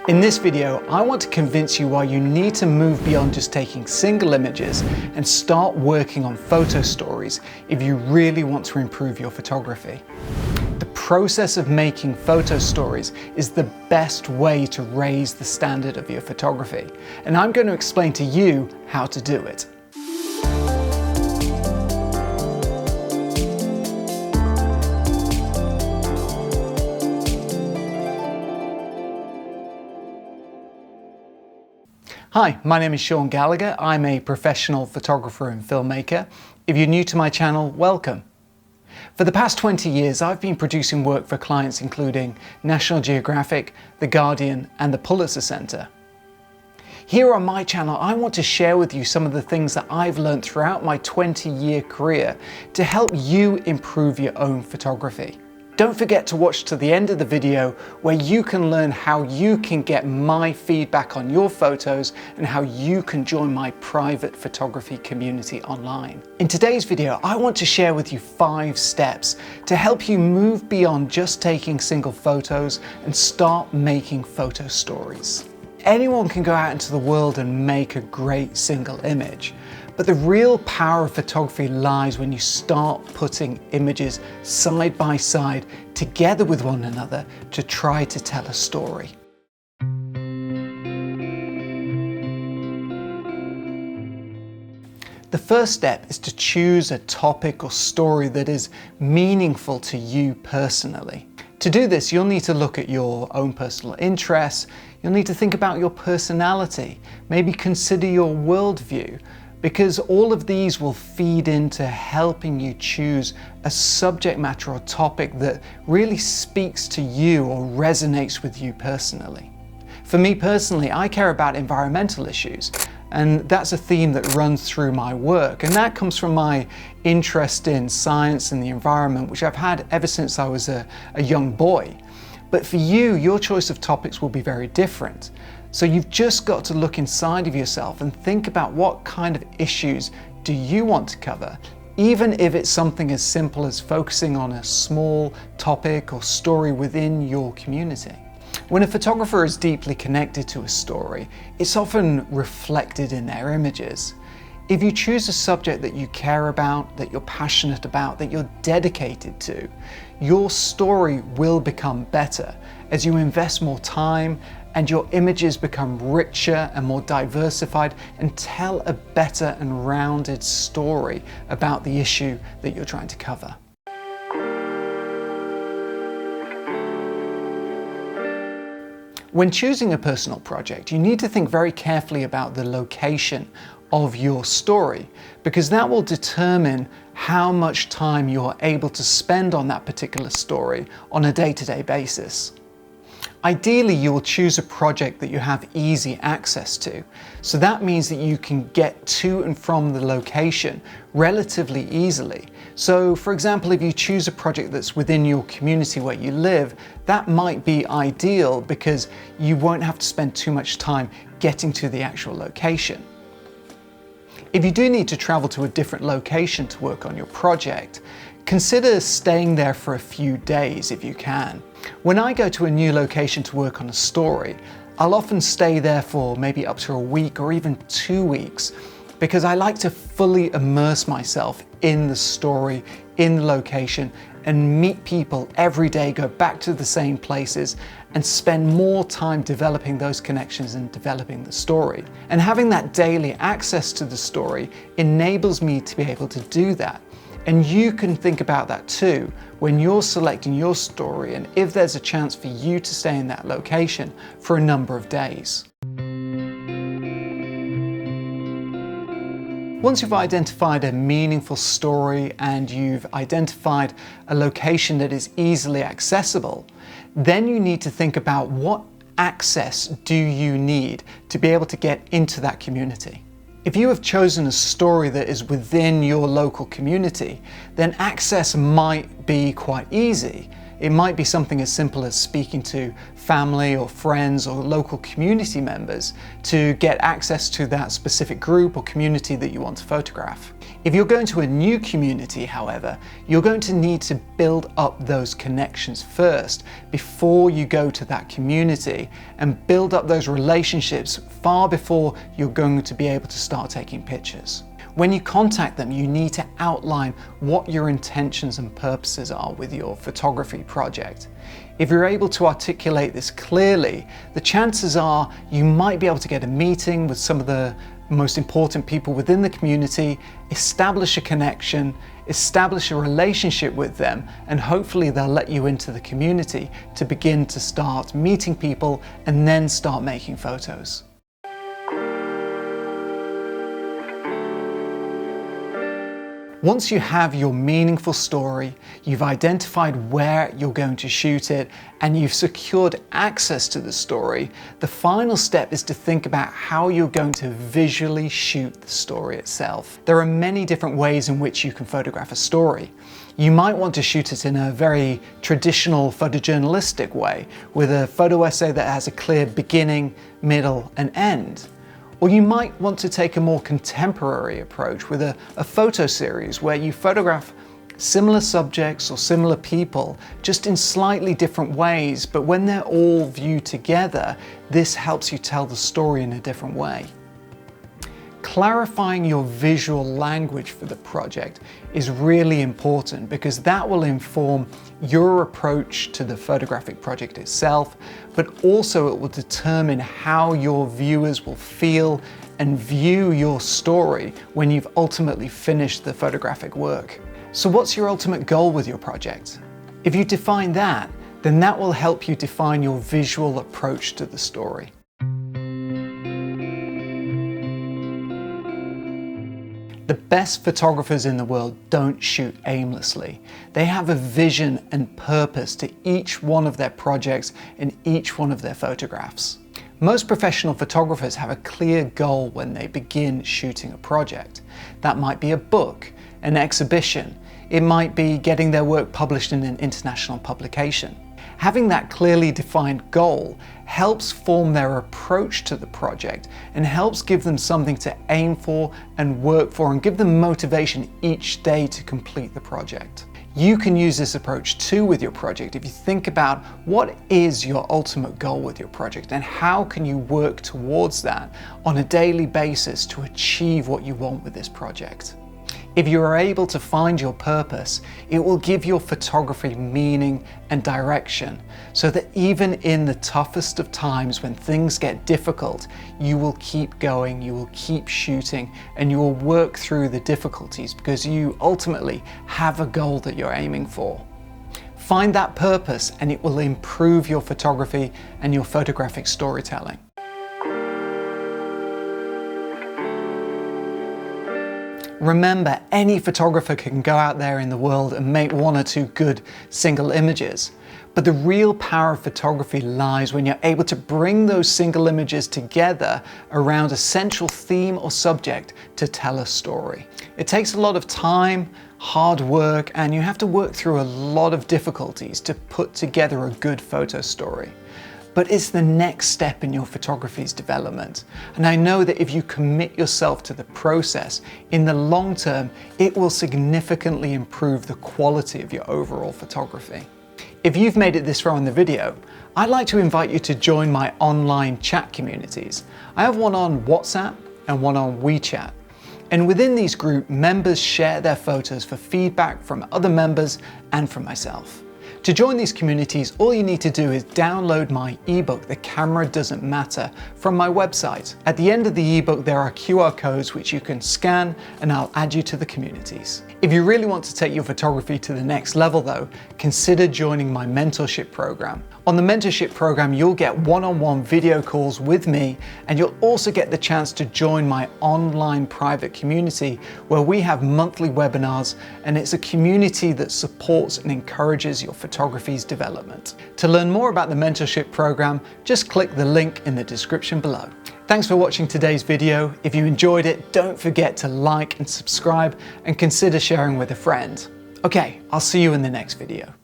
In this video, I want to convince you why you need to move beyond just taking single images and start working on photo stories if you really want to improve your photography. The process of making photo stories is the best way to raise the standard of your photography, and I'm going to explain to you how to do it. Hi, my name is Sean Gallagher. I'm a professional photographer and filmmaker. If you're new to my channel, welcome. For the past 20 years, I've been producing work for clients including National Geographic, The Guardian, and the Pulitzer Center. Here on my channel, I want to share with you some of the things that I've learned throughout my 20-year career to help you improve your own photography. Don't forget to watch to the end of the video where you can learn how you can get my feedback on your photos and how you can join my private photography community online. In today's video, I want to share with you 5 steps to help you move beyond just taking single photos and start making photo stories. Anyone can go out into the world and make a great single image. But the real power of photography lies when you start putting images side by side together with one another to try to tell a story. The first step is to choose a topic or story that is meaningful to you personally. To do this, you'll need to look at your own personal interests, you'll need to think about your personality, maybe consider your worldview, because all of these will feed into helping you choose a subject matter or topic that really speaks to you or resonates with you personally. For me personally, I care about environmental issues, and that's a theme that runs through my work, and that comes from my interest in science and the environment, which I've had ever since I was a young boy. But for you, your choice of topics will be very different. So you've just got to look inside of yourself and think about what kind of issues do you want to cover, even if it's something as simple as focusing on a small topic or story within your community. When a photographer is deeply connected to a story, it's often reflected in their images. If you choose a subject that you care about, that you're passionate about, that you're dedicated to, your story will become better as you invest more time and your images become richer and more diversified and tell a better and rounded story about the issue that you're trying to cover. When choosing a personal project, you need to think very carefully about the location of your story, because that will determine how much time you're able to spend on that particular story on a day-to-day basis. Ideally, you will choose a project that you have easy access to. So that means that you can get to and from the location relatively easily. So for example, if you choose a project that's within your community where you live, that might be ideal because you won't have to spend too much time getting to the actual location. If you do need to travel to a different location to work on your project, consider staying there for a few days if you can. When I go to a new location to work on a story, I'll often stay there for maybe up to a week or even 2 weeks, because I like to fully immerse myself in the story, in the location, and meet people every day, go back to the same places, and spend more time developing those connections and developing the story. And having that daily access to the story enables me to be able to do that. And you can think about that too when you're selecting your story and if there's a chance for you to stay in that location for a number of days. Once you've identified a meaningful story and you've identified a location that is easily accessible, then you need to think about what access do you need to be able to get into that community. If you have chosen a story that is within your local community, then access might be quite easy. It might be something as simple as speaking to family or friends or local community members to get access to that specific group or community that you want to photograph. If you're going to a new community, however, you're going to need to build up those connections first before you go to that community, and build up those relationships far before you're going to be able to start taking pictures. When you contact them, you need to outline what your intentions and purposes are with your photography project. If you're able to articulate this clearly, the chances are you might be able to get a meeting with some of the most important people within the community, establish a connection, establish a relationship with them, and hopefully they'll let you into the community to begin to start meeting people and then start making photos. Once you have your meaningful story, you've identified where you're going to shoot it, and you've secured access to the story, the final step is to think about how you're going to visually shoot the story itself. There are many different ways in which you can photograph a story. You might want to shoot it in a very traditional photojournalistic way, with a photo essay that has a clear beginning, middle, and end. Or you might want to take a more contemporary approach with a photo series where you photograph similar subjects or similar people, just in slightly different ways, but when they're all viewed together, this helps you tell the story in a different way. Clarifying your visual language for the project is really important, because that will inform your approach to the photographic project itself, but also it will determine how your viewers will feel and view your story when you've ultimately finished the photographic work. So what's your ultimate goal with your project? If you define that, then that will help you define your visual approach to the story. The best photographers in the world don't shoot aimlessly. They have a vision and purpose to each one of their projects and each one of their photographs. Most professional photographers have a clear goal when they begin shooting a project. That might be a book, an exhibition. It might be getting their work published in an international publication. Having that clearly defined goal helps form their approach to the project and helps give them something to aim for and work for, and give them motivation each day to complete the project. You can use this approach too with your project if you think about what is your ultimate goal with your project and how can you work towards that on a daily basis to achieve what you want with this project. If you are able to find your purpose, it will give your photography meaning and direction, so that even in the toughest of times when things get difficult, you will keep going, you will keep shooting, and you will work through the difficulties because you ultimately have a goal that you're aiming for. Find that purpose and it will improve your photography and your photographic storytelling. Remember, any photographer can go out there in the world and make one or two good single images. But the real power of photography lies when you're able to bring those single images together around a central theme or subject to tell a story. It takes a lot of time, hard work, and you have to work through a lot of difficulties to put together a good photo story. But it's the next step in your photography's development. And I know that if you commit yourself to the process, in the long term, it will significantly improve the quality of your overall photography. If you've made it this far in the video, I'd like to invite you to join my online chat communities. I have one on WhatsApp and one on WeChat. And within these groups, members share their photos for feedback from other members and from myself. To join these communities, all you need to do is download my ebook, The Camera Doesn't Matter, from my website. At the end of the ebook, there are QR codes which you can scan and I'll add you to the communities. If you really want to take your photography to the next level though, consider joining my mentorship program. On the mentorship program, you'll get one-on-one video calls with me, and you'll also get the chance to join my online private community where we have monthly webinars, and it's a community that supports and encourages your photography's development. To learn more about the mentorship program, just click the link in the description below. Thanks for watching today's video. If you enjoyed it, don't forget to like and subscribe and consider sharing with a friend. Okay, I'll see you in the next video.